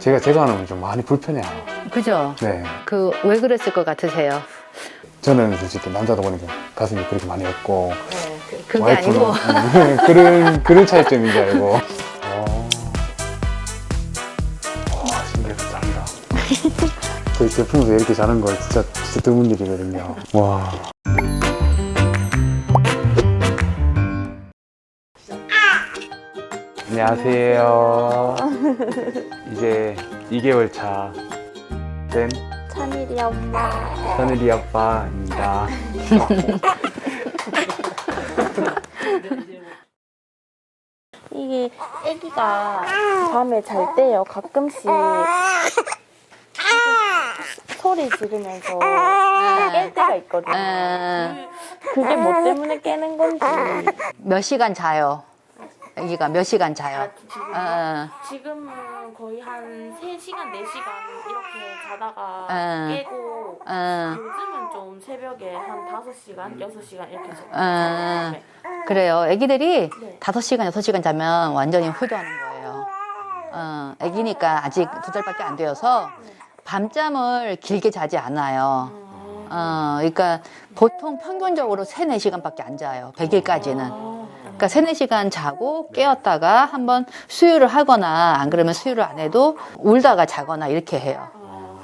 제가 제조하는 건 좀 많이 불편해요. 그죠? 네. 그 왜 그랬을 것 같으세요? 저는 솔직히 남자다 보니까 가슴이 그렇게 많이 없고 네, 그게 와이프는 아니고 그런 차이점인 줄 알고. 와, 신기하다. 잘한다. 저희 제품에서 이렇게 자는 걸 진짜 드문 일이거든요. 와. 안녕하세요. 이제 2개월 차 된 찬일이 엄마. 선일이 아빠입니다. 이게 아기가 밤에 잘 때요. 가끔씩 소리 지르면서 깰 때가 있거든요. 그게 뭐 때문에 깨는 건지. 몇 시간 자요? 아기가 몇 시간 자요? 지금은 거의 한 3시간, 4시간 이렇게 자다가 깨고 요즘은 좀 새벽에 한 5시간, 6시간 이렇게 자요. 네. 그래요. 아기들이 네. 5시간, 6시간 자면 완전히 후두하는 거예요. 아기니까 아직 2살밖에 안 되어서 밤잠을 길게 자지 않아요. 그러니까 보통 평균적으로 3, 4시간밖에 안 자요. 100일까지는. 그러니까 3, 4시간 자고 깨었다가 한번 수유를 하거나 안 그러면 수유를 안 해도 울다가 자거나 이렇게 해요.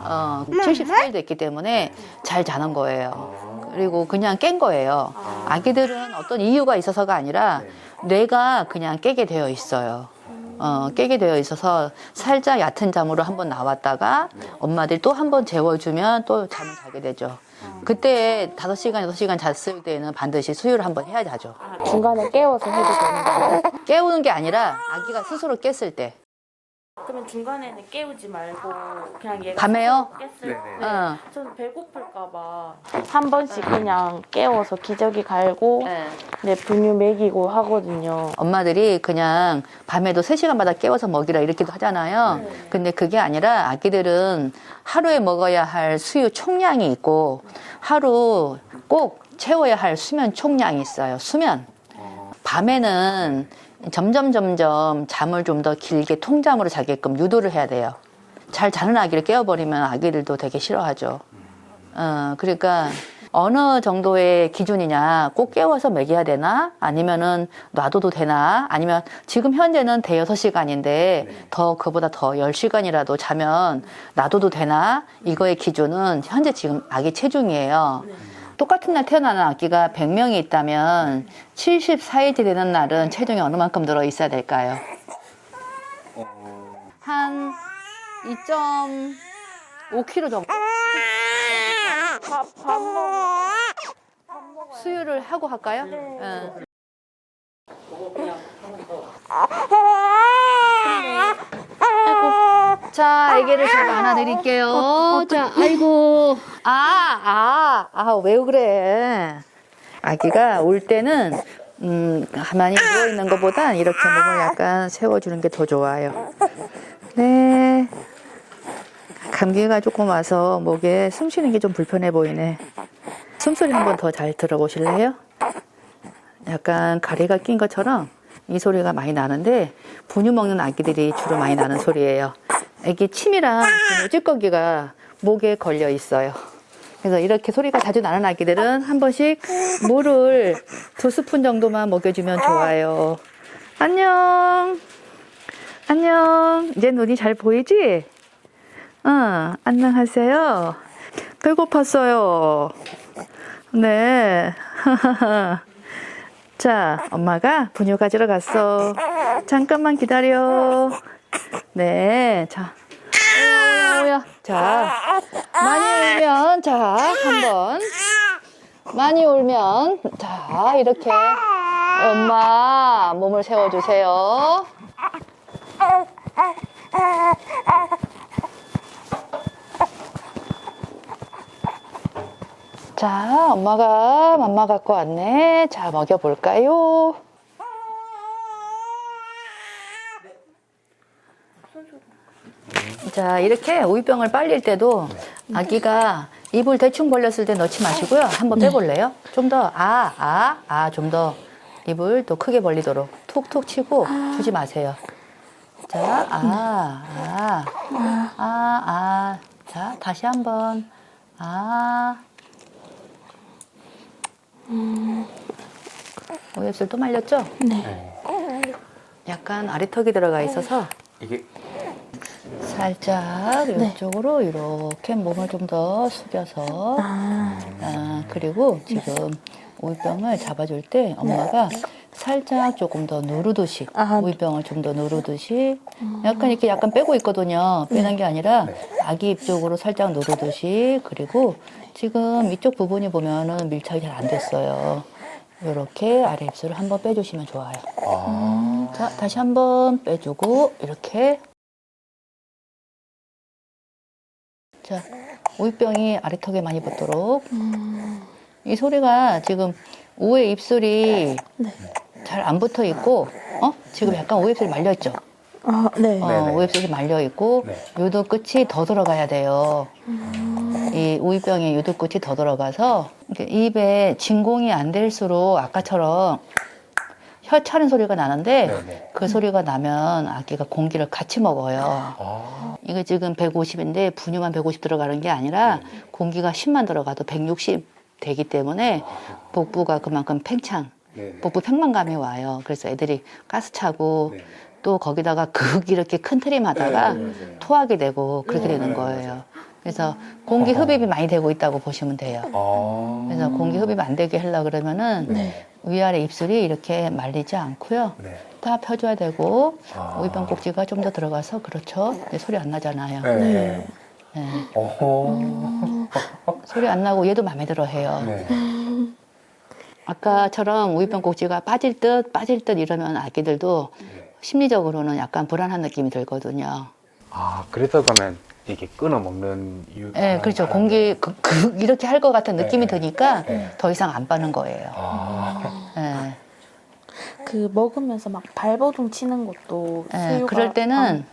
74일 됐기 때문에 잘 자는 거예요. 그리고 그냥 깬 거예요. 아기들은 어떤 이유가 있어서가 아니라 뇌가 그냥 깨게 되어 있어요. 깨게 되어 있어서 살짝 얕은 잠으로 한번 나왔다가 엄마들이 또 한번 재워주면 또 잠을 자게 되죠. 그때 5시간, 6시간 잤을 때는 반드시 수유를 한번 해야 자죠. 중간에 깨워서 해도 되는 거예요? 깨우는 게 아니라 아기가 스스로 깼을 때. 그러면 중간에는 깨우지 말고 그냥 얘가 밤에요? 깼을 때 저는 배고플까봐 한 번씩 그냥 깨워서 기저귀 갈고 네, 분유 먹이고 하거든요. 엄마들이 그냥 밤에도 3시간마다 깨워서 먹이라 이렇게도 하잖아요. 근데 그게 아니라 아기들은 하루에 먹어야 할 수유 총량이 있고 하루 꼭 채워야 할 수면 총량이 있어요. 수면. 밤에는 점점 잠을 좀 더 길게 통잠으로 자게끔 유도를 해야 돼요. 잘 자는 아기를 깨워버리면 아기들도 되게 싫어하죠. 그러니까 어느 정도의 기준이냐, 꼭 깨워서 먹여야 되나? 아니면은 놔둬도 되나? 아니면 지금 현재는 대여섯 시간인데 더 그보다 더 10시간이라도 자면 놔둬도 되나? 이거의 기준은 현재 지금 아기 체중이에요. 똑같은 날 태어나는 아기가 100명이 있다면 74일째 되는 날은 체중이 어느 만큼 늘어 있어야 될까요? 한 2.5kg 정도? 밥 먹어. 수유를 하고 할까요? 아이고. 자, 아기를 제가 안아드릴게요. 자, 아이고. 왜 그래? 아기가 울 때는, 가만히 누워있는 것보다 이렇게 몸을 약간 세워주는 게 더 좋아요. 네. 감기가 조금 와서 목에 숨 쉬는 게 좀 불편해 보이네. 숨소리 한 번 더 잘 들어보실래요? 약간 가래가 낀 것처럼 이 소리가 많이 나는데 분유 먹는 아기들이 주로 많이 나는 소리예요. 아기 침이랑 분유 찌꺼기가 목에 걸려 있어요. 그래서 이렇게 소리가 자주 나는 아기들은 한 번씩 물을 2스푼 정도만 먹여주면 좋아요. 안녕. 안녕. 이제 눈이 잘 보이지? 안녕하세요. 배고팠어요. 네. 자, 엄마가 분유 가지러 갔어. 잠깐만 기다려. 네, 자. 오야. 자, 많이 울면, 자, 한번. 많이 울면, 자, 이렇게. 엄마, 몸을 세워주세요. 자, 엄마가 맘마 갖고 왔네. 자, 먹여볼까요? 자, 이렇게 우유병을 빨릴 때도 아기가 입을 대충 벌렸을 때 넣지 마시고요. 한번 빼볼래요? 좀 더, 좀 더 입을 또 크게 벌리도록 툭툭 치고 주지 마세요. 자, 자, 다시 한번. 오입술 또 말렸죠? 네. 약간 아래턱이 들어가 있어서 이게 살짝 이쪽으로 이렇게 몸을 좀 더 숙여서 그리고 지금 오이병을 잡아줄 때 엄마가 살짝 조금 더 누르듯이 오이병을 좀 더 누르듯이 약간 이렇게 약간 빼고 있거든요. 빼는 게 아니라 아기 입 쪽으로 살짝 누르듯이 그리고 지금 이쪽 부분이 보면은 밀착이 잘 안 됐어요. 이렇게 아래 입술을 한번 빼주시면 좋아요. 자, 다시 한번 빼주고 이렇게 자, 오이병이 아래턱에 많이 붙도록 이 소리가 지금 오의 입술이 잘 안 붙어 있고 지금 약간 오 입술이 말려 있죠? 네. 오 입술이 말려 있고 요도 끝이 더 들어가야 돼요. 이 오이병의 요도 끝이 더 들어가서 입에 진공이 안 될수록 아까처럼 혀 차는 소리가 나는데 그 소리가 나면 아기가 공기를 같이 먹어요. 이거 지금 150인데 분유만 150 들어가는 게 아니라 공기가 10만 들어가도 160 되기 때문에 복부가 그만큼 팽창, 복부 팽만감이 와요. 그래서 애들이 가스 차고 또 거기다가 극 이렇게 큰 트림 하다가 토하게 되고 그렇게 되는 거예요. 그래서 공기 흡입이 많이 되고 있다고 보시면 돼요. 그래서 공기 흡입 안 되게 하려고 그러면은 위아래 입술이 이렇게 말리지 않고요. 다 펴줘야 되고 오이병 꼭지가 좀 더 들어가서 그렇죠. 소리 안 나잖아요. 소리 안 나고 얘도 마음에 들어 해요. 아까처럼 오이병 꼭지가 빠질 듯 이러면 아기들도 심리적으로는 약간 불안한 느낌이 들거든요. 그래서 그러면 이렇게 끊어 먹는 이유. 네, 그렇죠. 공기 이렇게 할 것 같은 느낌이 드니까 더 이상 안 빠는 거예요. 네. 그 먹으면서 막 발버둥 치는 것도 수유가 그럴 때는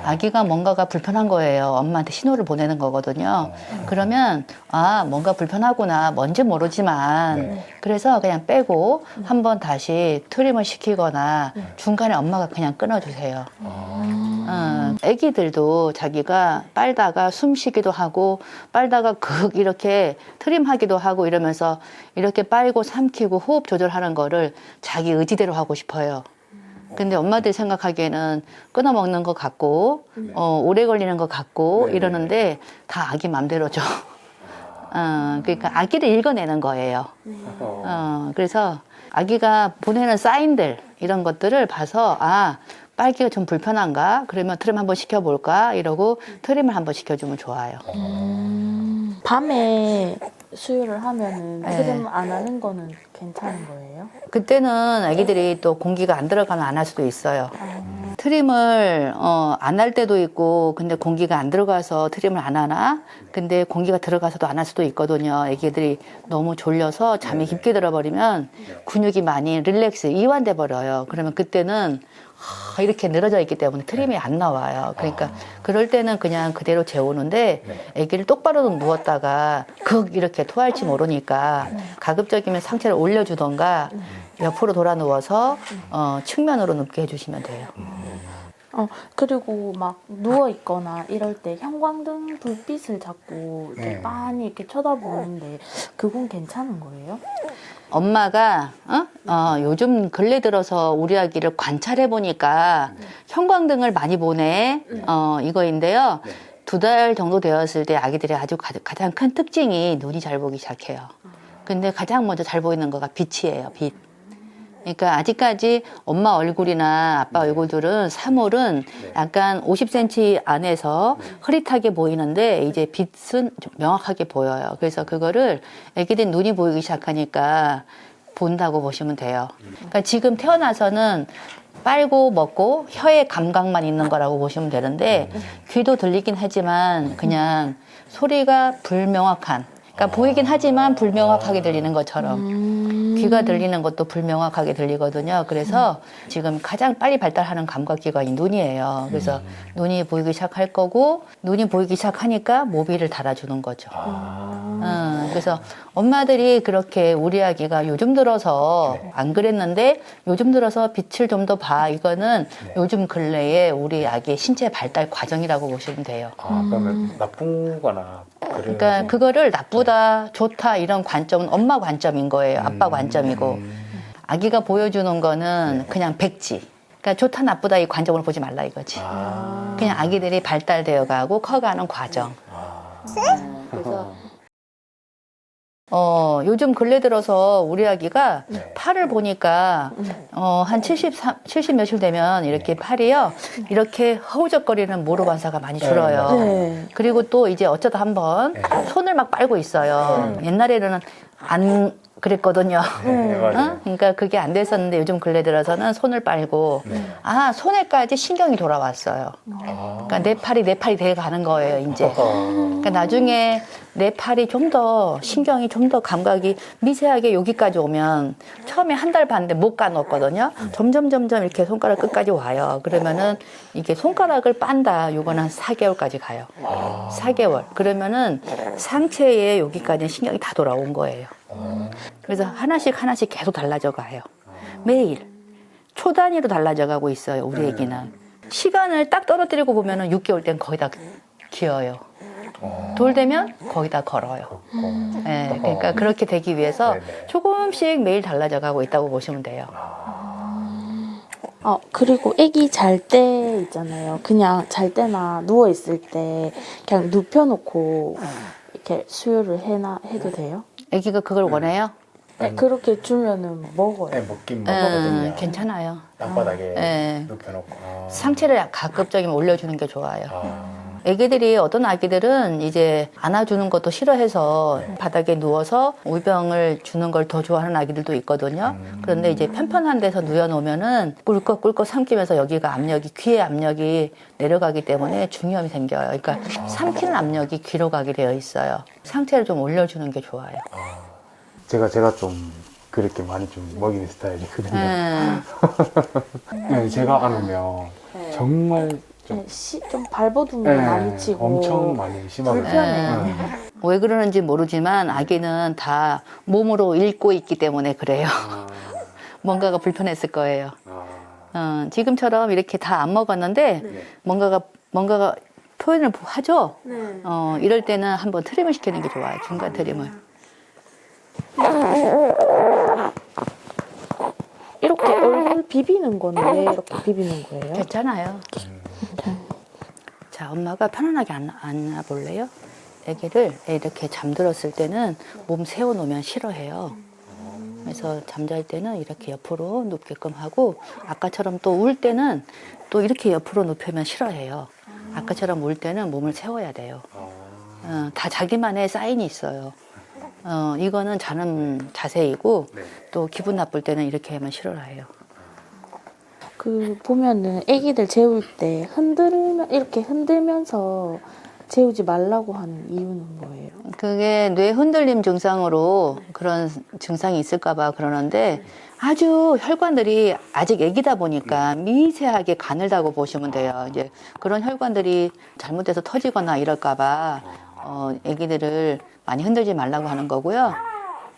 아기가 뭔가가 불편한 거예요. 엄마한테 신호를 보내는 거거든요. 그러면 뭔가 불편하구나. 뭔지 모르지만 그래서 그냥 빼고 한번 다시 트림을 시키거나 중간에 엄마가 그냥 끊어주세요. 애기들도 자기가 빨다가 숨 쉬기도 하고 빨다가 이렇게 트림하기도 하고 이러면서 이렇게 빨고 삼키고 호흡 조절하는 거를 자기 의지대로 하고 싶어요. 근데 엄마들이 생각하기에는 끊어 먹는 것 같고 오래 걸리는 것 같고 이러는데 다 아기 맘대로죠. 그러니까 아기를 읽어내는 거예요. 그래서 아기가 보내는 사인들 이런 것들을 봐서 빨기가 좀 불편한가? 그러면 트림 한번 시켜볼까? 이러고 트림을 한번 시켜주면 좋아요. 밤에 수유를 하면은 트림 안 하는 거는 괜찮은 거예요? 그때는 아기들이 또 공기가 안 들어가면 안 할 수도 있어요. 트림을 안 할 때도 있고 근데 공기가 안 들어가서 트림을 안 하나? 근데 공기가 들어가서도 안 할 수도 있거든요. 아기들이 너무 졸려서 잠이 깊게 들어버리면 근육이 많이 릴렉스, 이완돼 버려요. 그러면 그때는 이렇게 늘어져 있기 때문에 트림이 안 나와요. 그러니까 그럴 때는 그냥 그대로 재우는데 아기를 똑바로 누웠다가 이렇게 토할지 모르니까 가급적이면 상체를 올려주던가 옆으로 돌아 누워서 측면으로 눕게 해주시면 돼요. 그리고 막 누워 있거나 이럴 때 형광등 불빛을 자꾸 이렇게 많이 이렇게 쳐다보는데 그건 괜찮은 거예요? 엄마가 요즘 근래 들어서 우리 아기를 관찰해 보니까 형광등을 많이 보네 이거인데요. 2달 정도 되었을 때 아기들이 아주 가장 큰 특징이 눈이 잘 보기 시작해요. 근데 가장 먼저 잘 보이는 거가 빛이에요. 빛. 그러니까 아직까지 엄마 얼굴이나 아빠 얼굴들은 사물은 약간 50cm 안에서 흐릿하게 보이는데 이제 빛은 좀 명확하게 보여요. 그래서 그거를 애기들 눈이 보이기 시작하니까 본다고 보시면 돼요. 그러니까 지금 태어나서는 빨고 먹고 혀의 감각만 있는 거라고 보시면 되는데 귀도 들리긴 하지만 그냥 소리가 불명확한, 그러니까 보이긴 하지만 불명확하게 들리는 것처럼 귀가 들리는 것도 불명확하게 들리거든요. 그래서 지금 가장 빨리 발달하는 감각기관이 눈이에요. 그래서 눈이 보이기 시작할 거고 눈이 보이기 시작하니까 모비를 달아주는 거죠. 그래서 엄마들이 그렇게 우리 아기가 요즘 들어서 안 그랬는데 요즘 들어서 빛을 좀 더 봐. 이거는 요즘 근래에 우리 아기의 신체 발달 과정이라고 보시면 돼요. 그러면 나쁜 거나 그러니까 그거를 나쁘다, 좋다 이런 관점은 엄마 관점인 거예요. 아빠 관점이고. 아기가 보여주는 거는 그냥 백지. 그러니까 좋다, 나쁘다 이 관점으로 보지 말라 이거지. 그냥 아기들이 발달되어 가고 커가는 과정. 그래서 요즘 근래 들어서 우리 아기가 팔을 보니까 한 70 몇일 되면 이렇게 팔이요. 이렇게 허우적거리는 모로 반사가 많이 줄어요. 네. 그리고 또 이제 어쩌다 한번 손을 막 빨고 있어요. 옛날에는 안 그랬거든요. 그러니까 그게 안 됐었는데 요즘 근래 들어서는 손을 빨고 손에까지 신경이 돌아왔어요. 그러니까 내 팔이 돼 가는 거예요, 이제. 그러니까 나중에 내 팔이 좀 더 신경이 좀 더 감각이 미세하게 여기까지 오면 처음에 한 달 반인데 못 가놓거든요. 점점 이렇게 손가락 끝까지 와요. 그러면은 이게 손가락을 빤다. 요거는 한 4개월까지 가요. 4개월. 그러면은 상체에 여기까지 신경이 다 돌아온 거예요. 그래서 하나씩 계속 달라져 가요. 매일 초 단위로 달라져 가고 있어요. 우리 애기는 시간을 딱 떨어뜨리고 보면은 6개월 땐 거의 다 기어요. 돌 되면 거의 다 걸어요. 네, 그러니까 그렇게 되기 위해서 조금씩 매일 달라져 가고 있다고 보시면 돼요. 그리고 아기 잘 때 있잖아요. 그냥 잘 때나 누워 있을 때 그냥 눕혀놓고 이렇게 수유를 해도 돼요? 애기가 그걸 원해요? 네, 그렇게 주면은 먹어요. 네, 먹긴 먹거든요. 괜찮아요. 땅바닥에 눕혀놓고. 상체를 가급적이면 올려주는 게 좋아요. 애기들이 어떤 아기들은 이제 안아주는 것도 싫어해서 바닥에 누워서 우유병을 주는 걸 더 좋아하는 아기들도 있거든요. 그런데 이제 편편한 데서 누워놓으면은 꿀꺽꿀꺽 삼키면서 여기가 압력이, 귀의 압력이 내려가기 때문에 중이염이 생겨요. 그러니까 삼키는 압력이 귀로 가게 되어 있어요. 상체를 좀 올려주는 게 좋아요. 제가 좀 그렇게 많이 좀 먹이는 스타일이거든요. 네, 제가 안으면 정말 좀 발버둥이 많이 치고 엄청 많이 심하게 불편해요. 왜 그러는지 모르지만 아기는 다 몸으로 읽고 있기 때문에 그래요. 뭔가가 불편했을 거예요. 지금처럼 이렇게 다 안 먹었는데 뭔가가 표현을 하죠. 이럴 때는 한번 트림을 시키는 게 좋아요. 중간 트림을. 이렇게 얼굴 비비는 건 왜 이렇게 비비는 거예요? 괜찮아요. 자, 엄마가 편안하게 안아볼래요? 애기를 이렇게 잠들었을 때는 몸 세워놓으면 싫어해요. 그래서 잠잘 때는 이렇게 옆으로 눕게끔 하고 아까처럼 또 울 때는 또 이렇게 옆으로 눕히면 싫어해요. 아까처럼 울 때는 몸을 세워야 돼요. 다 자기만의 사인이 있어요. 이거는 자는 자세이고 또 기분 나쁠 때는 이렇게 하면 싫어해요. 보면은 아기들 재울 때 이렇게 흔들면서 재우지 말라고 하는 이유는 뭐예요? 그게 뇌 흔들림 증상으로 그런 증상이 있을까봐 그러는데 아주 혈관들이 아직 애기다 보니까 미세하게 가늘다고 보시면 돼요. 이제 그런 혈관들이 잘못돼서 터지거나 이럴까봐 애기들을 많이 흔들지 말라고 하는 거고요.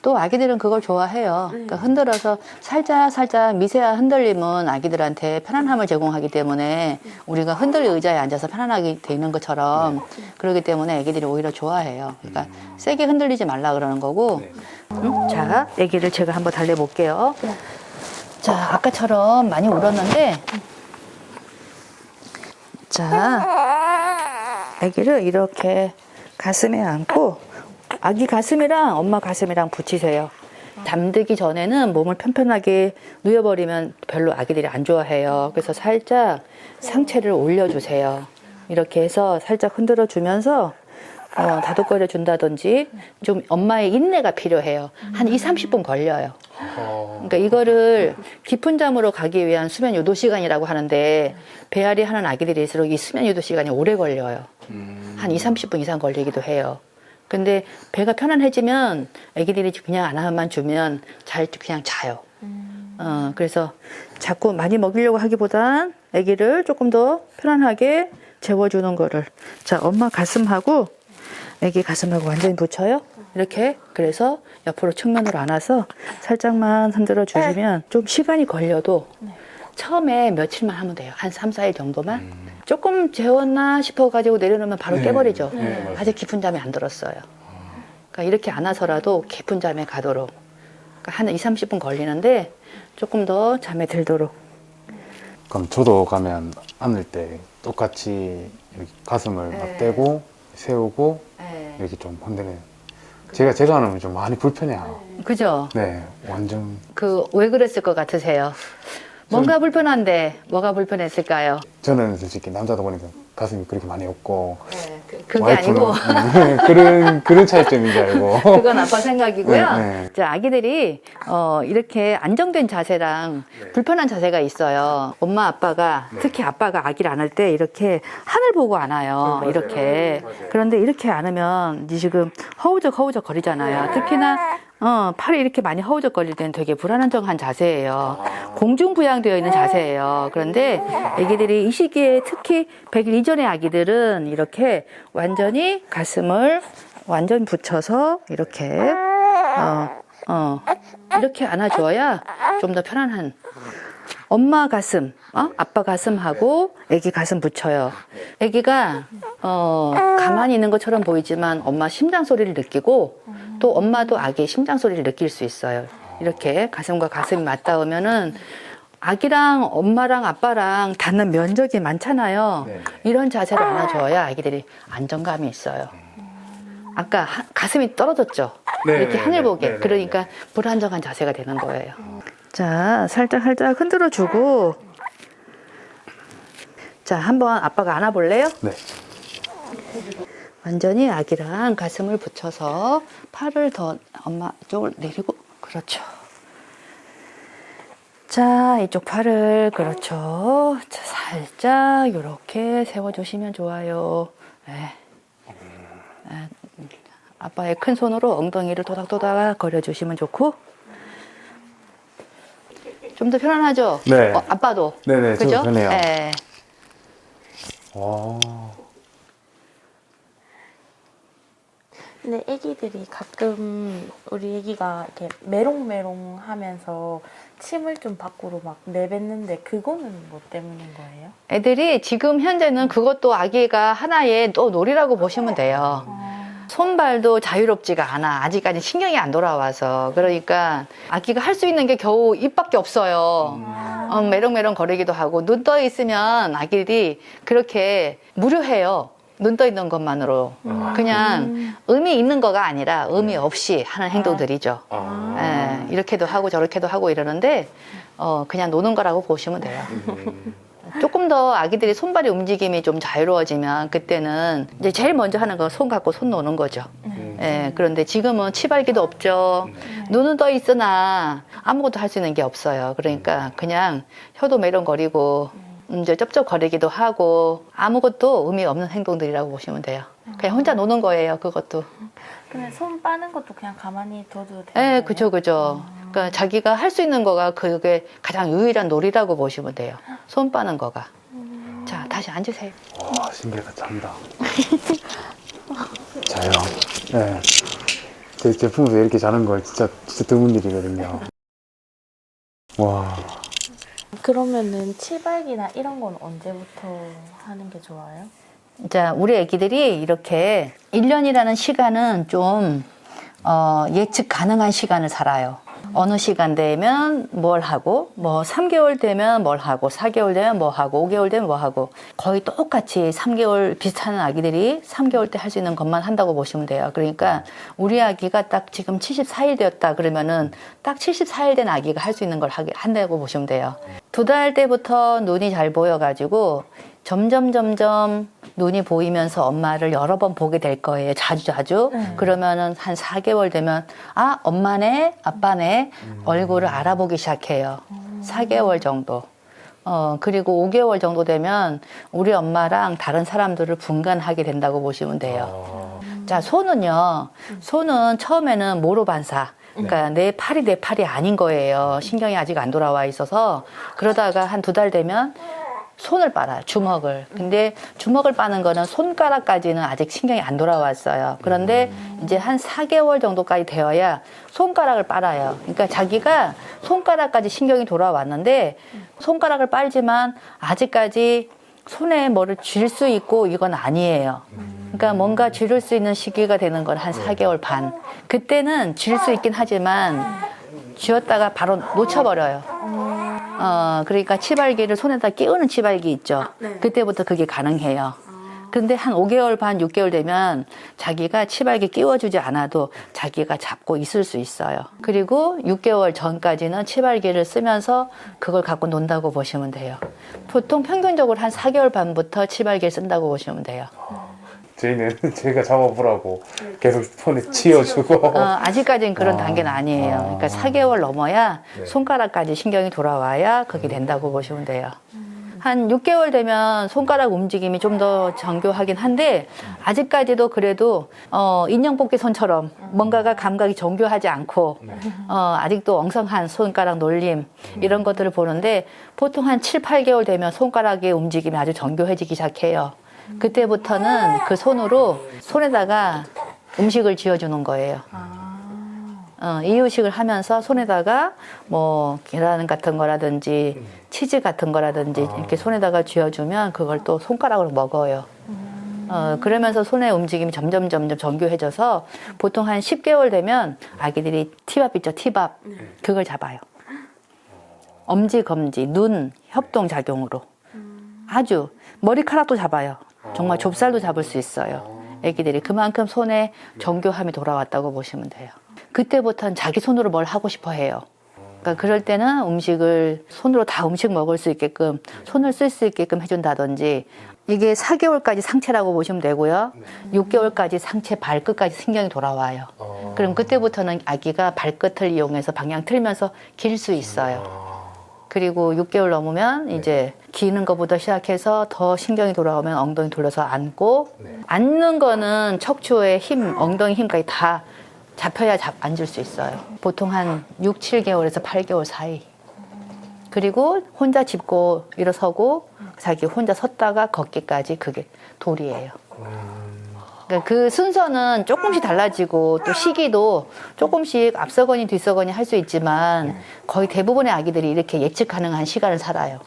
또 아기들은 그걸 좋아해요. 그러니까 흔들어서 살짝 미세한 흔들림은 아기들한테 편안함을 제공하기 때문에 우리가 흔들 의자에 앉아서 편안하게 돼 있는 것처럼 그러기 때문에 아기들이 오히려 좋아해요. 그러니까 세게 흔들리지 말라 그러는 거고. 자, 아기를 제가 한번 달래볼게요. 자, 아까처럼 많이 울었는데 자, 아기를 이렇게 가슴에 안고 아기 가슴이랑 엄마 가슴이랑 붙이세요. 잠들기 전에는 몸을 편편하게 누워버리면 별로 아기들이 안 좋아해요. 그래서 살짝 상체를 올려주세요. 이렇게 해서 살짝 흔들어 주면서 다독거려 준다든지 좀 엄마의 인내가 필요해요. 한 20-30분 걸려요. 그러니까 이거를 깊은 잠으로 가기 위한 수면 유도 시간이라고 하는데 배앓이 하는 아기들일수록 이 수면 유도 시간이 오래 걸려요. 한 20-30분 이상 걸리기도 해요. 근데 배가 편안해지면 아기들이 그냥 안아만 주면 그냥 자요. 그래서 자꾸 많이 먹이려고 하기보단 아기를 조금 더 편안하게 재워주는 거를. 자, 엄마 가슴하고 아기 가슴하고 완전히 붙여요. 이렇게. 그래서 옆으로 측면으로 안아서 살짝만 흔들어 주시면 좀 시간이 걸려도 처음에 며칠만 하면 돼요. 한 3, 4일 정도만. 조금 재웠나 싶어가지고 내려놓으면 바로 네. 깨버리죠. 네, 맞아요. 아직 깊은 잠이 안 들었어요. 그러니까 이렇게 안아서라도 깊은 잠에 가도록. 그러니까 한 2, 30분 걸리는데 조금 더 잠에 들도록. 그럼 저도 가면 안을 때 똑같이 이렇게 가슴을 막 네. 떼고 세우고 이렇게 좀 흔드는. 제가 안으면 좀 많이 불편해요. 그죠? 네, 완전. 그 왜 그랬을 것 같으세요? 뭔가 불편한데 뭐가 불편했을까요? 저는 솔직히 남자다 보니까 가슴이 그렇게 많이 없고. 그게 와이프는, 아니고 그런 차이점인 줄 알고. 그건 아빠 생각이고요. 네, 네. 자, 아기들이 이렇게 안정된 자세랑 불편한 자세가 있어요. 엄마 아빠가 특히 아빠가 아기를 안을 때 이렇게 하늘 보고 안아요. 맞아요. 이렇게. 맞아요. 그런데 이렇게 안으면 니 지금 허우적 거리잖아요. 특히나 팔이 이렇게 많이 허우적거릴 때는 되게 불안정한 자세예요. 공중부양되어 있는 자세예요. 그런데 아기들이 이 시기에 특히 100일 이전의 아기들은 이렇게 완전히 가슴을 완전 붙여서 이렇게 이렇게 안아줘야 좀 더 편안한 엄마 가슴, 아빠 가슴하고 아기 가슴 붙여요. 아기가 가만히 있는 것처럼 보이지만 엄마 심장 소리를 느끼고 또 엄마도 아기의 심장 소리를 느낄 수 있어요. 이렇게 가슴과 가슴이 맞닿으면은 아기랑 엄마랑 아빠랑 닿는 면적이 많잖아요. 네. 이런 자세로 안아줘야 아기들이 안정감이 있어요. 아까 가슴이 떨어졌죠? 네, 이렇게 네, 하늘 네, 보게. 네, 네, 그러니까 불안정한 자세가 되는 거예요. 자, 살짝 흔들어 주고. 자, 한번 아빠가 안아볼래요? 네. 완전히 아기랑 가슴을 붙여서 팔을 더 엄마 쪽을 내리고. 그렇죠. 자, 이쪽 팔을 그렇죠. 자, 살짝 이렇게 세워주시면 좋아요. 네. 아빠의 큰 손으로 엉덩이를 도닥도닥 거려주시면 좋고. 좀 더 편안하죠? 네. 아빠도. 네네, 그죠? 저도 편해요. 네. 와. 근데 애기들이 가끔 우리 애기가 이렇게 메롱메롱 하면서 침을 좀 밖으로 막 내뱉는데 그거는 뭐 때문인 거예요? 애들이 지금 현재는 그것도 아기가 하나의 또 놀이라고 보시면 돼요. 손발도 자유롭지가 않아. 아직까지 신경이 안 돌아와서. 그러니까 아기가 할 수 있는 게 겨우 입밖에 없어요. 메롱메롱 거리기도 하고 눈 떠 있으면 아기들이 그렇게 무료해요. 눈 떠 있는 것만으로. 그냥 의미 있는 거가 아니라 의미 없이 하는 행동들이죠. 예, 이렇게도 하고 저렇게도 하고 이러는데 그냥 노는 거라고 보시면 돼요. 조금 더 아기들이 손발의 움직임이 좀 자유로워지면 그때는 이제 제일 먼저 하는 건 손 갖고 손 노는 거죠. 예, 그런데 지금은 치발기도 없죠. 눈은 떠 있으나 아무것도 할 수 있는 게 없어요. 그러니까 그냥 혀도 메롱거리고 이제 쩝쩝거리기도 하고 아무것도 의미 없는 행동들이라고 보시면 돼요. 그냥 혼자 노는 거예요. 그것도. 근데 손 빠는 것도 그냥 가만히 둬도 되는 예, 거예요? 그죠. 그러니까 자기가 할 수 있는 거가 그게 가장 유일한 놀이라고 보시면 돼요. 손 빠는 거가. 자, 다시 앉으세요. 와, 신기하다. 짱다. 자요. 네. 제 제품에서 이렇게 자는 걸 진짜 드문 일이거든요. 와. 그러면은 치발기나 이런 건 언제부터 하는 게 좋아요? 자, 우리 애기들이 이렇게 1년이라는 시간은 좀 예측 가능한 시간을 살아요. 어느 시간 되면 뭘 하고, 뭐 3개월 되면 뭘 하고, 4개월 되면 뭐 하고, 5개월 되면 뭐 하고, 거의 똑같이 3개월 비슷한 아기들이 3개월 때 할 수 있는 것만 한다고 보시면 돼요. 그러니까 우리 아기가 딱 지금 74일 되었다 그러면은 딱 74일 된 아기가 할 수 있는 걸 한다고 보시면 돼요. 2달 때부터 눈이 잘 보여가지고 점점 눈이 보이면서 엄마를 여러 번 보게 될 거예요. 자주. 그러면은 한 4개월 되면 아, 엄마네, 아빠네 얼굴을 알아보기 시작해요. 4개월 정도. 그리고 5개월 정도 되면 우리 엄마랑 다른 사람들을 분간하게 된다고 보시면 돼요. 자, 손은요. 손은 처음에는 모로 반사. 그러니까 내 팔이 아닌 거예요. 신경이 아직 안 돌아와 있어서. 그러다가 한 2달 되면 손을 빨아요. 주먹을. 근데 주먹을 빠는 거는 손가락까지는 아직 신경이 안 돌아왔어요. 그런데 이제 한 4개월 정도까지 되어야 손가락을 빨아요. 그러니까 자기가 손가락까지 신경이 돌아왔는데 손가락을 빨지만 아직까지 손에 뭐를 쥘 수 있고 이건 아니에요. 그러니까 뭔가 쥘 수 있는 시기가 되는 건 한 4개월 반. 그때는 쥘 수 있긴 하지만 쥐었다가 바로 놓쳐버려요. 그러니까 치발기를 손에다 끼우는 치발기 있죠. 그때부터 그게 가능해요. 근데 한 5개월 반, 6개월 되면 자기가 치발기 끼워주지 않아도 자기가 잡고 있을 수 있어요. 그리고 6개월 전까지는 치발기를 쓰면서 그걸 갖고 논다고 보시면 돼요. 보통 평균적으로 한 4개월 반부터 치발기를 쓴다고 보시면 돼요. 저희는 제가 잡아보라고 계속 손에 치여주고. 아직까지는 그런 단계는 아니에요. 그러니까 4개월 넘어야 손가락까지 신경이 돌아와야 그게 된다고 보시면 돼요. 한 6개월 되면 손가락 움직임이 좀 더 정교하긴 한데 아직까지도 그래도 인형 뽑기 손처럼 뭔가가 감각이 정교하지 않고 아직도 엉성한 손가락 놀림 이런 것들을 보는데 보통 한 7, 8개월 되면 손가락의 움직임이 아주 정교해지기 시작해요. 그때부터는 그 손으로 손에다가 음식을 쥐어주는 거예요. 이유식을 하면서 손에다가 뭐 계란 같은 거라든지 치즈 같은 거라든지 이렇게 손에다가 쥐어주면 그걸 또 손가락으로 먹어요. 그러면서 손의 움직임이 점점 정교해져서 보통 한 10개월 되면 아기들이 티밥 있죠, 티밥. 그걸 잡아요. 엄지, 검지, 눈 협동작용으로. 아주 머리카락도 잡아요. 정말 좁쌀도 잡을 수 있어요. 애기들이 그만큼 손에 정교함이 돌아왔다고 보시면 돼요. 그때부터는 자기 손으로 뭘 하고 싶어 해요. 그러니까 그럴 때는 음식을 손으로 다 음식 먹을 수 있게끔 손을 쓸 수 있게끔 해준다든지 이게 4개월까지 상체라고 보시면 되고요. 6개월까지 상체 발끝까지 신경이 돌아와요. 그럼 그때부터는 아기가 발끝을 이용해서 방향 틀면서 길 수 있어요. 그리고 6개월 넘으면 이제 기는 것부터 시작해서 더 신경이 돌아오면 엉덩이 돌려서 앉고 앉는 거는 척추의 힘, 엉덩이 힘까지 다 잡혀야 앉을 수 있어요. 보통 한 6, 7개월에서 8개월 사이. 그리고 혼자 짚고 일어서고 자기 혼자 섰다가 걷기까지 그게 돌이에요. 그러니까 그 순서는 조금씩 달라지고 또 시기도 조금씩 앞서거니 뒤서거니 할 수 있지만 거의 대부분의 아기들이 이렇게 예측 가능한 시간을 살아요.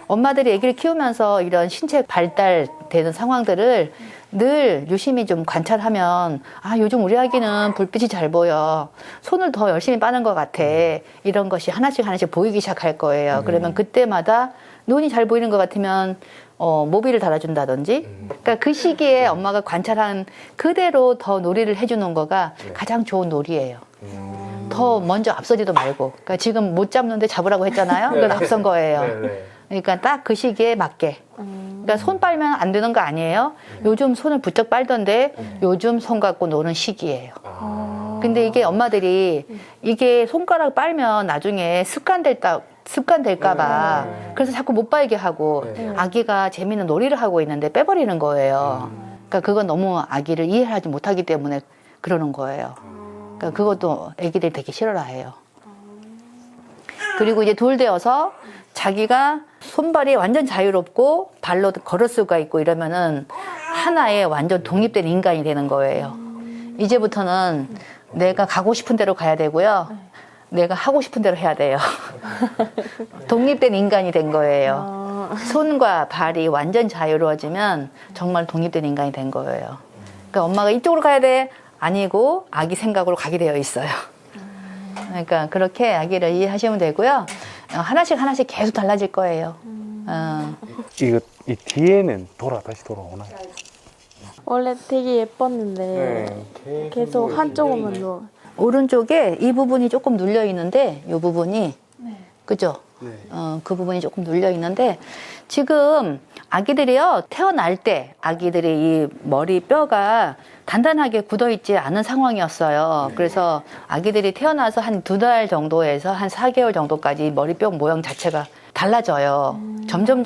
엄마들이 아기를 키우면서 이런 신체 발달되는 상황들을 늘 유심히 좀 관찰하면 아 요즘 우리 아기는 불빛이 잘 보여, 손을 더 열심히 빠는 것 같아, 이런 것이 하나씩 보이기 시작할 거예요. 그러면 그때마다 눈이 잘 보이는 것 같으면 모비를 달아준다든지 그러니까 그 시기에 엄마가 관찰한 그대로 더 놀이를 해주는 거가 가장 좋은 놀이예요. 더 먼저 앞서지도 말고. 그러니까 지금 못 잡는데 잡으라고 했잖아요. 그건 앞선 거예요. 그러니까 딱 그 시기에 맞게. 그러니까 손 빨면 안 되는 거 아니에요. 요즘 손을 부쩍 빨던데 요즘 손 갖고 노는 시기예요. 근데 이게 엄마들이 이게 손가락 빨면 나중에 습관될까봐 그래서 자꾸 못 빨게 하고 아기가 재밌는 놀이를 하고 있는데 빼버리는 거예요. 그러니까 그건 너무 아기를 이해하지 못하기 때문에 그러는 거예요. 그러니까 그것도 아기들이 되게 싫어해요. 그리고 이제 돌 되어서 자기가 손발이 완전 자유롭고 발로 걸을 수가 있고 이러면은 하나의 완전 독립된 인간이 되는 거예요. 이제부터는 내가 가고 싶은 대로 가야 되고요. 내가 하고 싶은 대로 해야 돼요. 독립된 인간이 된 거예요. 손과 발이 완전 자유로워지면 정말 독립된 인간이 된 거예요. 그러니까 엄마가 이쪽으로 가야 돼? 아니고 아기 생각으로 가게 되어 있어요. 그러니까 그렇게 아기를 이해하시면 되고요. 하나씩 계속 달라질 거예요. 이 뒤에는 다시 돌아오나요? 원래 되게 예뻤는데 계속 한쪽으로만 오른쪽에 이 부분이 조금 눌려 있는데 이 부분이 그죠? 그 부분이 조금 눌려 있는데 지금 아기들이요 태어날 때 아기들이 이 머리 뼈가 단단하게 굳어 있지 않은 상황이었어요. 그래서 아기들이 태어나서 한 2달 정도에서 한 4개월 정도까지 머리뼈 모양 자체가 달라져요. 점점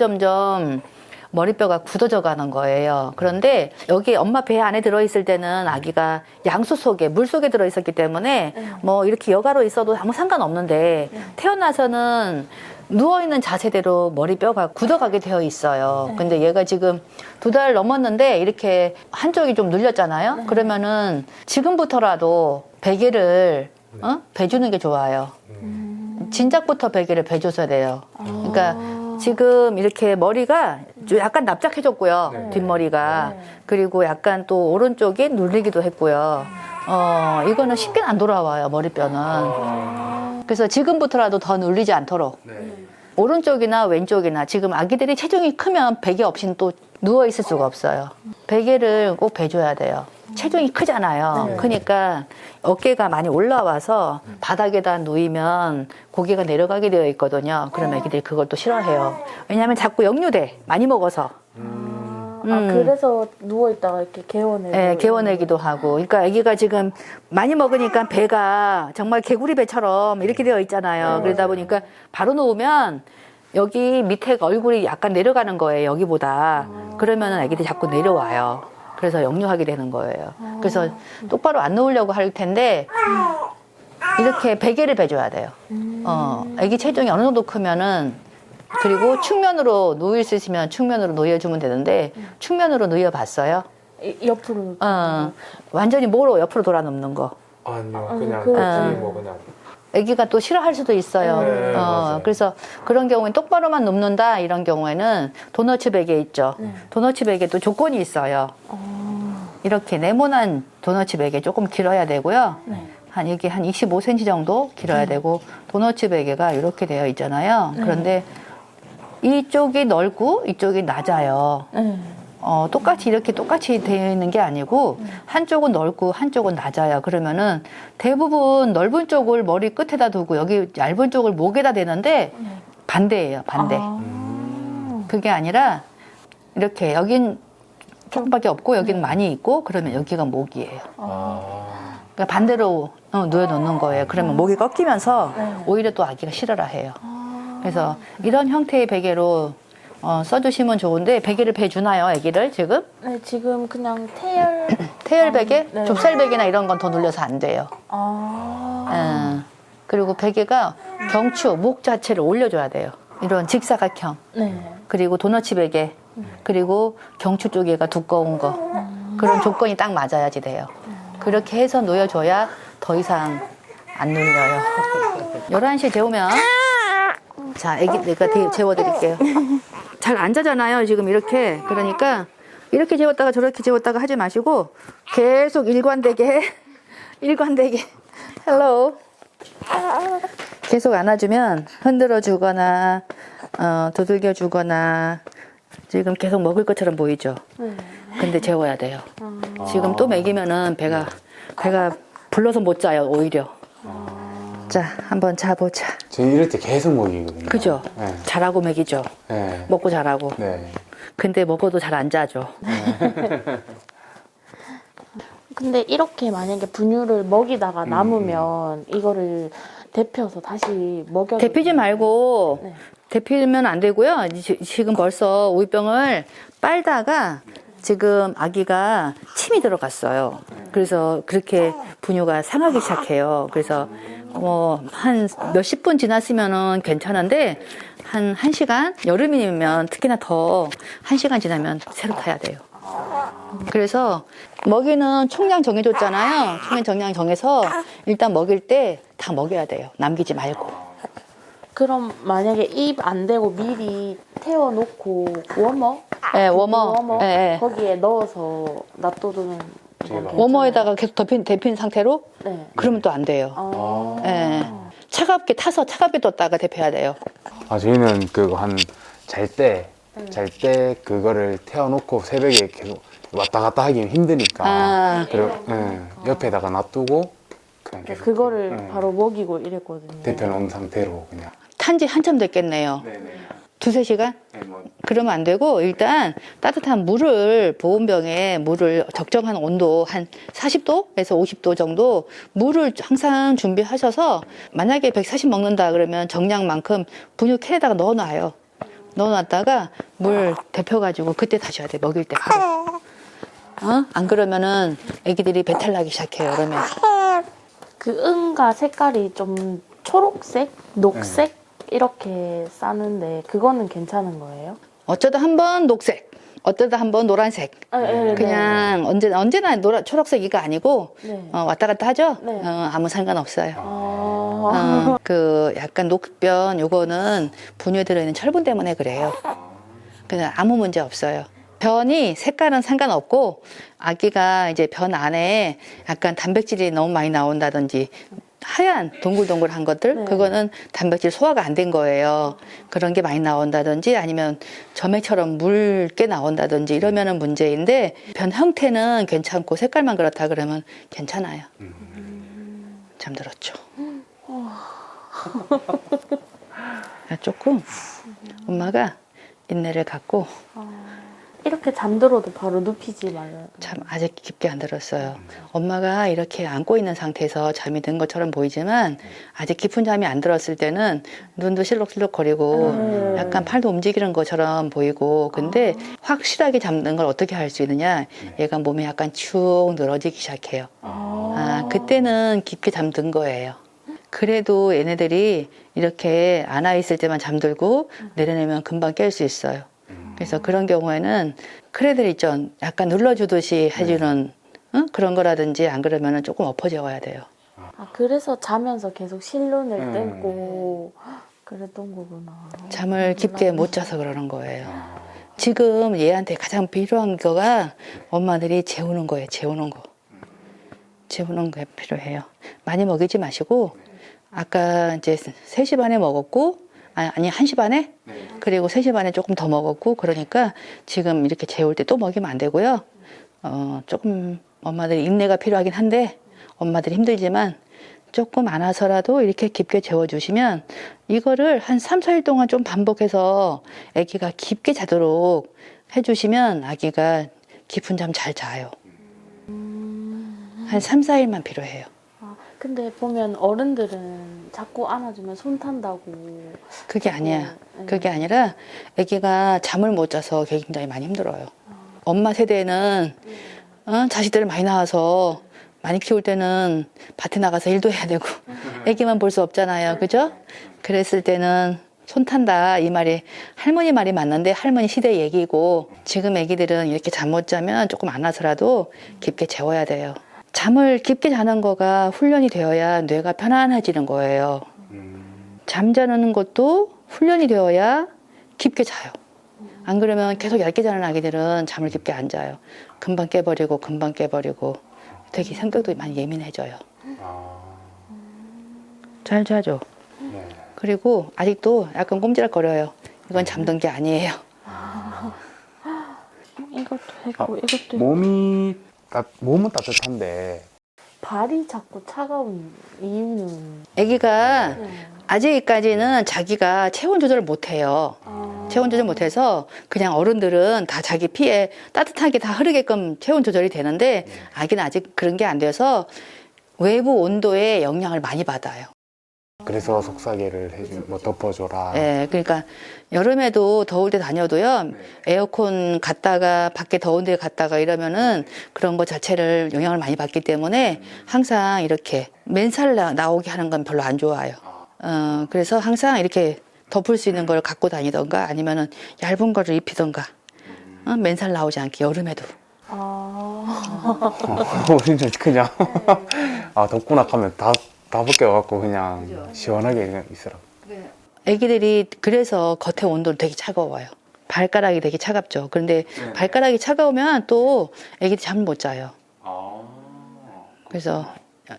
머리뼈가 굳어져 가는 거예요. 그런데 여기 엄마 배 안에 들어있을 때는 아기가 양수 속에, 물 속에 들어있었기 때문에 뭐 이렇게 여가로 있어도 아무 상관없는데 태어나서는 누워있는 자세대로 머리뼈가 굳어가게 되어 있어요. 근데 얘가 지금 2달 넘었는데 이렇게 한쪽이 좀 눌렸잖아요. 그러면은 지금부터라도 베개를 베주는 게 좋아요. 진작부터 베개를 베줘야 돼요. 그러니까 지금 이렇게 머리가 좀 약간 납작해졌고요. 뒷머리가. 그리고 약간 또 오른쪽이 눌리기도 했고요. 이거는 쉽게 안 돌아와요, 머리뼈는. 그래서 지금부터라도 더 눌리지 않도록. 오른쪽이나 왼쪽이나 지금 아기들이 체중이 크면 베개 없이는 또 누워 있을 수가 없어요. 베개를 꼭 베줘야 돼요. 체중이 크잖아요. 크니까 어깨가 많이 올라와서 바닥에다 누이면 고개가 내려가게 되어 있거든요. 그럼 애기들이 그걸 또 싫어해요. 왜냐하면 자꾸 역류돼. 많이 먹어서. 그래서 누워있다가 이렇게 개워내고. 네, 개워내기도 하고. 그러니까 아기가 지금 많이 먹으니까 배가 정말 개구리 배처럼 이렇게 되어 있잖아요. 그러다 보니까 바로 누우면 여기 밑에 얼굴이 약간 내려가는 거예요. 여기보다. 그러면 아기들이 자꾸 내려와요. 그래서 역류하게 되는 거예요. 그래서 똑바로 안 누우려고 할 텐데 이렇게 베개를 베줘야 돼요. 아기 체중이 어느 정도 크면은 그리고 측면으로 누울 수 있으면 측면으로 누워주면 되는데 측면으로 누워봤어요? 옆으로. 완전히 모로 옆으로 돌아 눕는 거. 아니요, 그냥 그렇지. 뭐 그냥. 아기가 또 싫어할 수도 있어요. 네, 맞아요. 그래서 그런 경우에 똑바로만 눕는다 이런 경우에는 도너츠 베개 있죠. 도너츠 베개도 조건이 있어요. 이렇게 네모난 도너츠 베개 조금 길어야 되고요. 한 이게 한 25cm 정도 길어야 되고 도너츠 베개가 이렇게 되어 있잖아요. 그런데 이쪽이 넓고 이쪽이 낮아요. 똑같이 이렇게 똑같이 되어 있는 게 아니고 한쪽은 넓고 한쪽은 낮아요. 그러면은 대부분 넓은 쪽을 머리 끝에다 두고 여기 얇은 쪽을 목에다 대는데 반대예요. 반대. 그게 아니라 이렇게 여긴 조금밖에 없고 여기는 많이 있고 그러면 여기가 목이에요. 그러니까 반대로 누워 놓는 거예요. 그러면 목이 꺾이면서 오히려 또 아기가 싫어라 해요. 그래서 이런 형태의 베개로 써주시면 좋은데 베개를 베주나요, 아기를 지금? 네, 지금 그냥 태열. 태열 베개? 네. 좁쌀 베개나 이런 건 더 눌려서 안 돼요. 그리고 베개가 경추, 목 자체를 올려줘야 돼요. 이런 직사각형. 네. 그리고 도너츠 베개. 그리고 경추 쪽에가 두꺼운 거. 그런 조건이 딱 맞아야지 돼요. 그렇게 해서 놓여줘야 더 이상 안 눌려요. 11시에 재우면 자, 애기 내가 재워드릴게요. 잘 안 자잖아요, 지금 이렇게. 그러니까 이렇게 재웠다가 저렇게 재웠다가 하지 마시고 계속 일관되게 일관되게 헬로 계속 안아주면 흔들어 주거나 두들겨 주거나 지금 계속 먹을 것처럼 보이죠? 근데 재워야 돼요. 지금 또 먹이면은 배가 불러서 못 자요, 오히려. 자, 한번 자보자. 저희 이럴 때 계속 먹이거든요. 그죠? 네. 잘하고 먹이죠. 네. 먹고 잘하고. 네. 근데 먹어도 잘 안 자죠. 근데 이렇게 만약에 분유를 먹이다가 남으면 이거를 데펴서 다시 먹여. 데피지 말고 네. 데피면 안 되고요. 지금 벌써 우유병을 빨다가 지금 아기가 침이 들어갔어요. 그래서 그렇게 분유가 상하기 시작해요. 그래서 한 몇십 분 지났으면은 괜찮은데 한 1시간? 여름이면 특히나 더 1시간 지나면 새로 타야 돼요. 그래서 먹이는 총량 정해줬잖아요. 총량 정해서 일단 먹일 때 다 먹여야 돼요. 남기지 말고. 그럼 만약에 입 안 대고 미리 태워놓고 워머? 네, 워머. 네, 네. 거기에 넣어서 놔둬두는 건 괜찮아요? 워머에다가 계속 데핀 상태로? 네. 그러면 또 안 돼요. 네. 차갑게 타서 차갑게 뒀다가 데펴야 돼요. 저희는 그거 잘 때 그거를 태워놓고 새벽에 계속 왔다 갔다 하기 힘드니까. 그리고 옆에다가 놔두고 그냥 계속 그거를 바로 먹이고 이랬거든요. 데펴놓은 상태로 그냥. 탄지 한참 됐겠네요. 두세 시간? 그러면 안 되고 일단 따뜻한 물을 보온병에 물을 적정한 온도 한 40도에서 50도 정도 물을 항상 준비하셔서 만약에 140 먹는다 그러면 정량만큼 분유 캔에다가 넣어놔요. 넣어놨다가 물 데펴가지고 그때 다셔야 돼. 먹일 때 바로. 안 그러면은 애기들이 배탈 나기 시작해요. 그러면 그 은가 색깔이 좀 초록색? 녹색? 이렇게 싸는데 그거는 괜찮은 거예요? 어쩌다 한번 녹색, 어쩌다 한번 노란색. 네, 그냥 언제나 초록색 이거 아니고 네. 왔다 갔다 하죠? 네. 아무 상관없어요. 그 약간 녹변 요거는 분유에 들어있는 철분 때문에 그래요. 그냥 아무 문제 없어요. 변이 색깔은 상관없고 아기가 이제 변 안에 약간 단백질이 너무 많이 나온다든지 하얀 동글동글한 것들 네. 그거는 단백질 소화가 안 된 거예요. 그런 게 많이 나온다든지 아니면 점액처럼 묽게 나온다든지 이러면은 문제인데 변 형태는 괜찮고 색깔만 그렇다 그러면 괜찮아요. 잠들었죠. 조금 엄마가 인내를 갖고 이렇게 잠들어도 바로 눕히지 말아요. 참 아직 깊게 안 들었어요. 엄마가 이렇게 안고 있는 상태에서 잠이 든 것처럼 보이지만 아직 깊은 잠이 안 들었을 때는 눈도 실룩실룩거리고 약간 팔도 움직이는 것처럼 보이고 근데 확실하게 잠든 걸 어떻게 할 수 있느냐 얘가 몸이 약간 축 늘어지기 시작해요. 그때는 깊게 잠든 거예요. 그래도 얘네들이 이렇게 안아 있을 때만 잠들고 내려내면 금방 깰 수 있어요. 그래서 그런 경우에는 크레들 있죠. 약간 눌러주듯이 해주는 그런 거라든지 안 그러면 조금 엎어져야 돼요. 그래서 자면서 계속 실눈을 떼고 그랬던 거구나. 잠을 깊게 못 자서 그러는 거예요. 지금 얘한테 가장 필요한 거가 엄마들이 재우는 거예요. 재우는 거. 재우는 게 필요해요. 많이 먹이지 마시고 아까 이제 3시 반에 먹었고 아니 1시 반에? 그리고 3시 반에 조금 더 먹었고 그러니까 지금 이렇게 재울 때 또 먹이면 안 되고요. 조금 엄마들이 인내가 필요하긴 한데 엄마들이 힘들지만 조금 안아서라도 이렇게 깊게 재워주시면 이거를 한 3, 4일 동안 좀 반복해서 아기가 깊게 자도록 해주시면 아기가 깊은 잠 잘 자요. 한 3, 4일만 필요해요. 근데 보면 어른들은 자꾸 안아주면 손 탄다고. 그게 아니야. 그게 아니라 아기가 잠을 못 자서 굉장히 많이 힘들어요. 엄마 세대는 자식들을 많이 낳아서 많이 키울 때는 밭에 나가서 일도 해야 되고 아기만 볼 수 없잖아요. 그죠? 그랬을 때는 손 탄다 이 말이 할머니 말이 맞는데 할머니 시대 얘기고 지금 아기들은 이렇게 잠 못 자면 조금 안아서라도 깊게 재워야 돼요. 잠을 깊게 자는 거가 훈련이 되어야 뇌가 편안해지는 거예요. 잠자는 것도 훈련이 되어야 깊게 자요. 안 그러면 계속 얇게 자는 아기들은 잠을 깊게 안 자요. 금방 깨버리고 되게 성격도 많이 예민해져요. 잘 자죠. 그리고 아직도 약간 꼼지락거려요. 이건 잠든 게 아니에요. 이것도 했고 이것도 몸은 따뜻한데 발이 자꾸 차가운 이유는 아기가 아직까지는 자기가 체온 조절을 못해요. 체온 조절 못해서 그냥 어른들은 다 자기 피에 따뜻하게 다 흐르게끔 체온 조절이 되는데 아기는 아직 그런 게 안 돼서 외부 온도에 영향을 많이 받아요. 그래서 속삭이를 뭐 덮어줘라. 네, 그러니까 여름에도 더울 때 다녀도요 에어컨 갔다가 밖에 더운 데 갔다가 이러면은 그런 거 자체를 영향을 많이 받기 때문에 항상 이렇게 맨살 나오게 하는 건 별로 안 좋아요. 그래서 항상 이렇게 덮을 수 있는 걸 갖고 다니던가 아니면은 얇은 거를 입히던가 맨살 나오지 않게 여름에도. 우리는 그냥 덥구나 하면 다 벗겨갖고 그냥 시원하게 그냥 있으라고. 애기들이 그래서 겉에 온도는 되게 차가워요. 발가락이 되게 차갑죠. 그런데 발가락이 차가우면 또 애기들이 잠을 못 자요. 그래서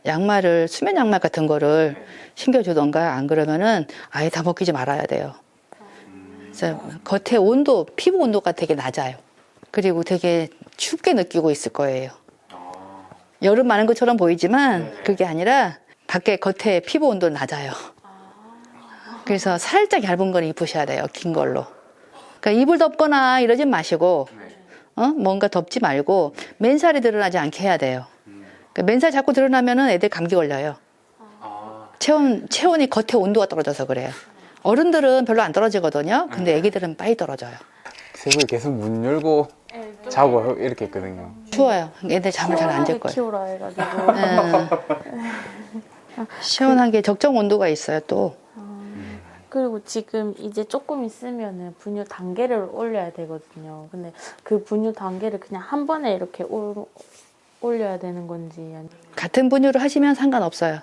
양말을 수면 양말 같은 거를 신겨주던가 안 그러면은 아예 다 벗기지 말아야 돼요. 그래서 겉에 온도, 피부 온도가 되게 낮아요. 그리고 되게 춥게 느끼고 있을 거예요. 여름 많은 것처럼 보이지만 그게 아니라 밖에 겉에 피부 온도는 낮아요. 그래서 살짝 얇은 걸 입으셔야 돼요. 긴 걸로. 그러니까 이불 덮거나 이러진 마시고 뭔가 덮지 말고 맨살이 드러나지 않게 해야 돼요. 그러니까 맨살 자꾸 드러나면은 애들 감기 걸려요. 체온이 겉에 온도가 떨어져서 그래요. 어른들은 별로 안 떨어지거든요. 근데 애기들은 빨리 떨어져요. 새벽에 계속 문 열고 자고 이렇게 했거든요. 추워요. 애들 잠을 잘 안 잘 거예요. 키우라 해가지고. 시원한 게 적정 온도가 있어요 또. 그리고 지금 이제 조금 있으면은 분유 단계를 올려야 되거든요. 근데 그 분유 단계를 그냥 한 번에 이렇게 올려야 되는 건지 아니면 같은 분유를 하시면 상관없어요.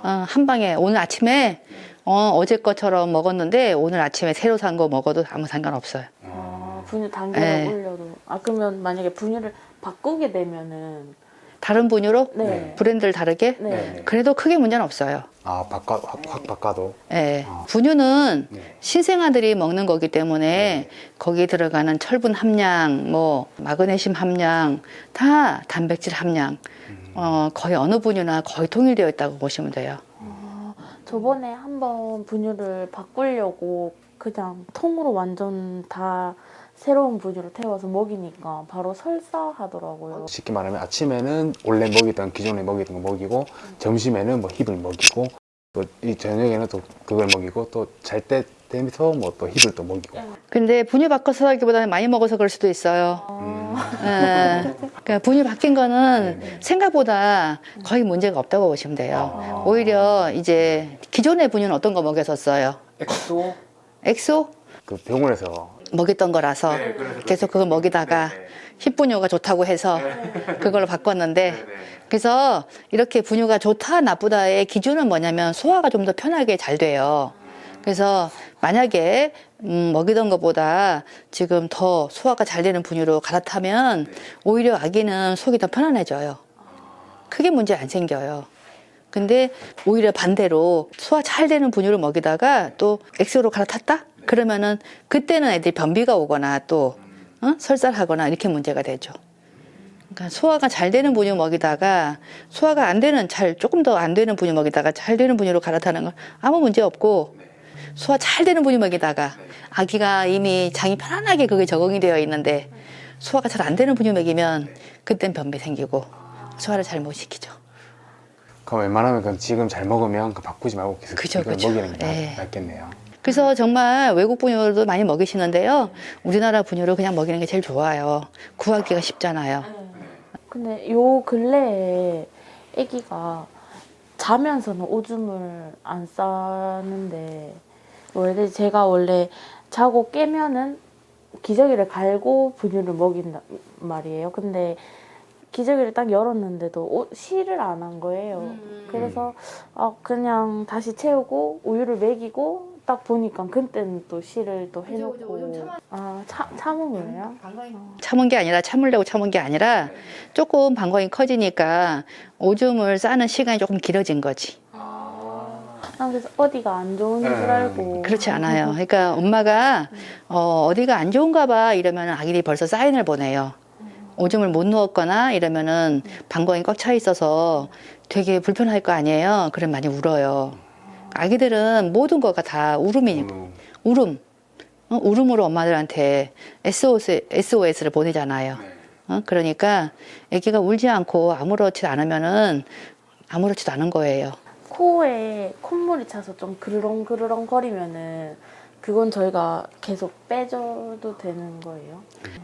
한 방에 오늘 아침에 어제 것처럼 먹었는데 오늘 아침에 새로 산 거 먹어도 아무 상관없어요. 분유 단계를 네. 올려도 그러면 만약에 분유를 바꾸게 되면은 다른 분유로 네. 브랜드를 다르게 네. 그래도 크게 문제는 없어요. 확 바꿔도. 예. 분유는 네. 신생아들이 먹는 거기 때문에 거기에 들어가는 철분 함량, 뭐 마그네슘 함량, 다 단백질 함량, 거의 어느 분유나 거의 통일되어 있다고 보시면 돼요. 저번에 한번 분유를 바꾸려고 그냥 통으로 완전 다 새로운 분유를 태워서 먹이니까 바로 설사하더라고요. 쉽게 말하면 아침에는 원래 먹이던 기존에 먹이던 거 먹이고 점심에는 뭐 힙을 먹이고 또 이 저녁에는 또 그걸 먹이고 또 잘 때 되면서 뭐 또 힙을 또 먹이고. 근데 분유 바꿔서 하기보다는 많이 먹어서 그럴 수도 있어요. 예. 그러니까 분유 바뀐 거는 생각보다 거의 문제가 없다고 보시면 돼요. 오히려 이제 기존의 분유는 어떤 거 먹였었어요? 엑소 엑소? 그 병원에서 먹였던 거라서 계속 그걸 먹이다가 힙분유가 좋다고 해서 그걸로 바꿨는데 그래서 이렇게 분유가 좋다 나쁘다의 기준은 뭐냐면 소화가 좀 더 편하게 잘 돼요. 그래서 만약에 먹이던 것보다 지금 더 소화가 잘 되는 분유로 갈아타면 오히려 아기는 속이 더 편안해져요. 크게 문제 안 생겨요. 근데 오히려 반대로 소화 잘 되는 분유를 먹이다가 또 엑소로 갈아탔다? 그러면은 그때는 애들이 변비가 오거나 또 설사하거나 이렇게 문제가 되죠. 그러니까 소화가 잘 되는 분유 먹이다가 소화가 안 되는 조금 더 안 되는 분유 먹이다가 잘 되는 분유로 갈아타는 건 아무 문제 없고 소화 잘 되는 분유 먹이다가 아기가 이미 장이 편안하게 그게 적응이 되어 있는데 소화가 잘 안 되는 분유 먹이면 그땐 변비 생기고 소화를 잘 못 시키죠. 그럼 웬만하면 그럼 지금 잘 먹으면 그 바꾸지 말고 계속 그죠, 이걸 그죠. 먹이는 게 네. 낫겠네요. 그래서 정말 외국 분유도 많이 먹이시는데요. 우리나라 분유를 그냥 먹이는 게 제일 좋아요. 구하기가 쉽잖아요. 근데 요 근래에 아기가 자면서는 오줌을 안 싸는데 제가 원래 자고 깨면은 기저귀를 갈고 분유를 먹인단 말이에요. 근데 기저귀를 딱 열었는데도 쉬를 안 한 거예요. 그래서 그냥 다시 채우고 우유를 먹이고 딱 보니까 그때는 또 쉬를 또 해놓고 참은 거예요? 참은 게 아니라 참으려고 참은 게 아니라 조금 방광이 커지니까 오줌을 싸는 시간이 조금 길어진 거지. 그래서 어디가 안 좋은 줄 알고. 그렇지 않아요. 그러니까 엄마가 어디가 안 좋은가 봐 이러면 아기들이 벌써 사인을 보내요. 오줌을 못 누웠거나 이러면은 방광이 꽉 차 있어서 되게 불편할 거 아니에요. 그럼 많이 울어요. 아기들은 모든 거가 다 울음이니까. 울음으로 엄마들한테 SOS를 보내잖아요. 그러니까 아기가 울지 않고 아무렇지 않으면은 아무렇지도 않은 거예요. 코에 콧물이 차서 좀 그르렁그르렁 거리면은 그건 저희가 계속 빼줘도 되는 거예요?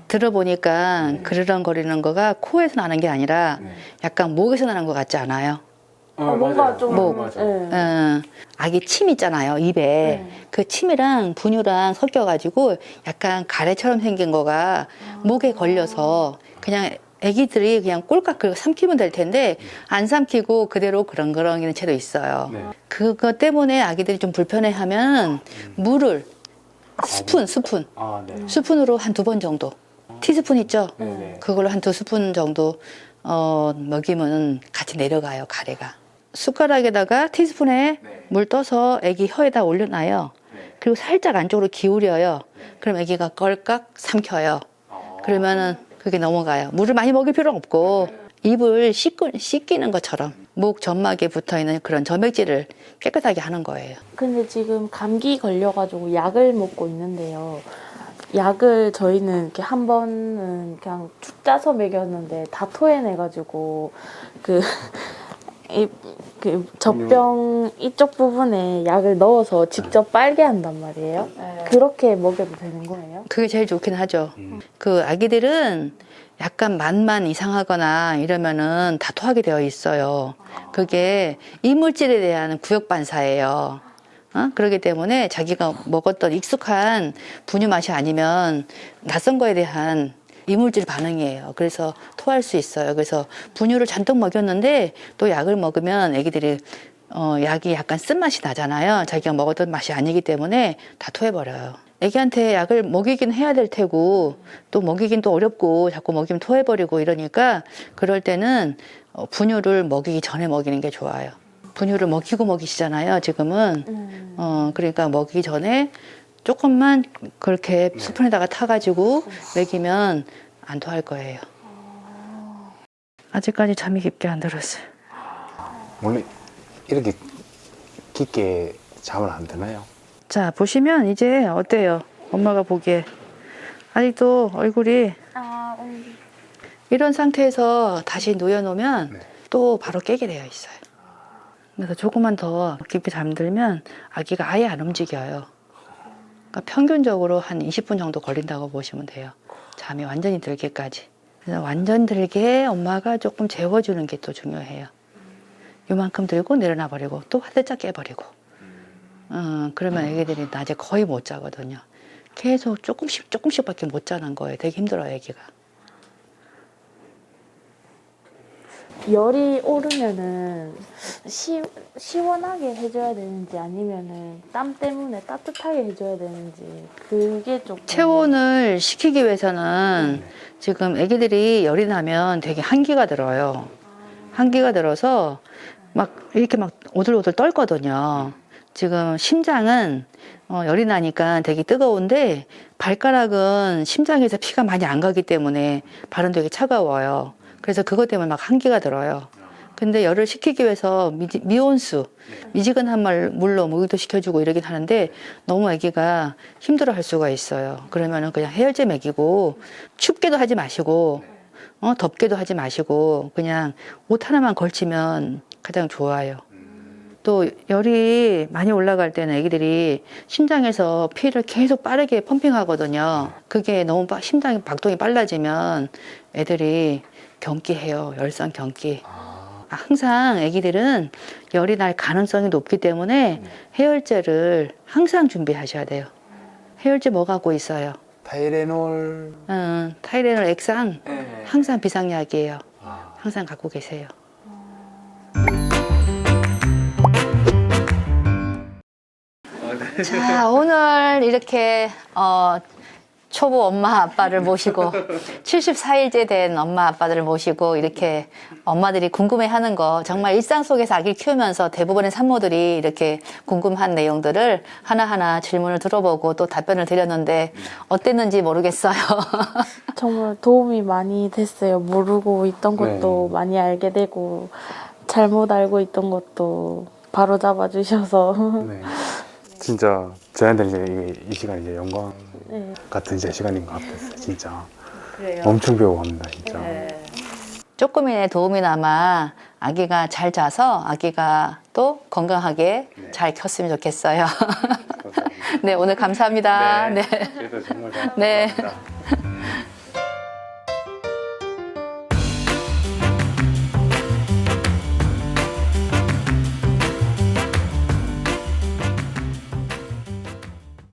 들어보니까 그르렁거리는 거가 코에서 나는 게 아니라 약간 목에서 나는 것 같지 않아요? 뭔가 좀 아기 침 있잖아요, 입에. 그 침이랑 분유랑 섞여가지고 약간 가래처럼 생긴 거가 목에 걸려서 그냥 아기들이 그냥 꼴깍 긁어 삼키면 될 텐데 안 삼키고 그대로 그렁그렁이는 채도 있어요. 그것 때문에 아기들이 좀 불편해하면 물을 스푼으로 한 2번 정도. 티스푼 있죠? 그걸로 한 2스푼 정도 먹이면 같이 내려가요, 가래가. 숟가락에다가 티스푼에 물 떠서 아기 혀에다 올려놔요. 그리고 살짝 안쪽으로 기울여요. 그럼 아기가 껄깍 삼켜요. 그러면은 그게 넘어가요. 물을 많이 먹일 필요는 없고 입을 씻기는 것처럼 목 점막에 붙어있는 그런 점액질을 깨끗하게 하는 거예요. 근데 지금 감기 걸려가지고 약을 먹고 있는데요. 약을 저희는 이렇게 한 번은 그냥 쭉 짜서 먹였는데 다 토해내가지고 그 젖병 이쪽 부분에 약을 넣어서 직접 빨게 한단 말이에요. 그렇게 먹여도 되는 거예요? 그게 제일 좋긴 하죠. 그 아기들은 약간 맛만 이상하거나 이러면은 다 토하게 되어 있어요. 그게 이물질에 대한 구역 반사예요. 그렇기 때문에 자기가 먹었던 익숙한 분유 맛이 아니면 낯선 거에 대한 이물질 반응이에요. 그래서 토할 수 있어요. 그래서 분유를 잔뜩 먹였는데 또 약을 먹으면 애기들이 약이 약간 쓴맛이 나잖아요. 자기가 먹었던 맛이 아니기 때문에 다 토해버려요. 애기한테 약을 먹이긴 해야 될 테고 또 먹이긴 또 어렵고 자꾸 먹이면 토해버리고 이러니까 그럴 때는 분유를 먹이기 전에 먹이는 게 좋아요. 분유를 먹이고 먹이시잖아요. 지금은. 그러니까 먹이기 전에 조금만 그렇게 수분에다가 타가지고 먹이면 안 토할 거예요. 아직까지 잠이 깊게 안 들었어요. 원래 이렇게 깊게 잠을 안 드나요? 자, 보시면 이제 어때요? 엄마가 보기에. 아직도 얼굴이 이런 상태에서 다시 누워놓으면 네. 또 바로 깨게 되어 있어요. 그래서 조금만 더 깊게 잠들면 아기가 아예 안 움직여요. 그러니까 평균적으로 한 20분 정도 걸린다고 보시면 돼요. 잠이 완전히 들기까지. 그래서 완전 들게 엄마가 조금 재워주는 게 또 중요해요. 요만큼 들고 내려놔 버리고 또 활짝 깨버리고. 그러면 애기들이 낮에 거의 못 자거든요. 계속 조금씩밖에 못 자는 거예요. 되게 힘들어요, 애기가. 열이 오르면은 시원하게 해줘야 되는지 아니면은 땀 때문에 따뜻하게 해줘야 되는지 그게 조금 체온을 식히기 위해서는 지금 애기들이 열이 나면 되게 한기가 들어요. 한기가 들어서 막 이렇게 막 오들오들 떨거든요. 지금 심장은 열이 나니까 되게 뜨거운데 발가락은 심장에서 피가 많이 안 가기 때문에 발은 되게 차가워요. 그래서 그것 때문에 막 한기가 들어요. 근데 열을 식히기 위해서 미온수, 미지근한 물로 목욕도 시켜주고 이러긴 하는데 너무 아기가 힘들어 할 수가 있어요. 그러면은 그냥 해열제 먹이고 춥게도 하지 마시고 덥게도 하지 마시고 그냥 옷 하나만 걸치면 가장 좋아요. 또 열이 많이 올라갈 때는 애기들이 심장에서 피를 계속 빠르게 펌핑하거든요. 그게 너무 심장 박동이 빨라지면 애들이 경기해요. 열성 경기. 항상 애기들은 열이 날 가능성이 높기 때문에 해열제를 항상 준비하셔야 돼요. 해열제 뭐 갖고 있어요? 타이레놀. 타이레놀 액상 항상 비상약이에요. 항상 갖고 계세요. 자, 오늘 이렇게 초보 엄마 아빠를 모시고 74일째 된 엄마 아빠들을 모시고 이렇게 엄마들이 궁금해하는 거 정말 일상 속에서 아기를 키우면서 대부분의 산모들이 이렇게 궁금한 내용들을 하나하나 질문을 들어보고 또 답변을 드렸는데 어땠는지 모르겠어요. 정말 도움이 많이 됐어요. 모르고 있던 것도 많이 알게 되고 잘못 알고 있던 것도 바로 잡아주셔서 네. 진짜 저희한테는 이제 이 시간이 이제 영광 네. 같은 이제 시간인 것 같았어요. 진짜 그래요. 엄청 배워갑니다. 진짜. 조금의 도움이나마 아기가 잘 자서 아기가 또 건강하게 잘 컸으면 좋겠어요. 네, 오늘 감사합니다. 네. 그래도 정말 네. 감사합니다.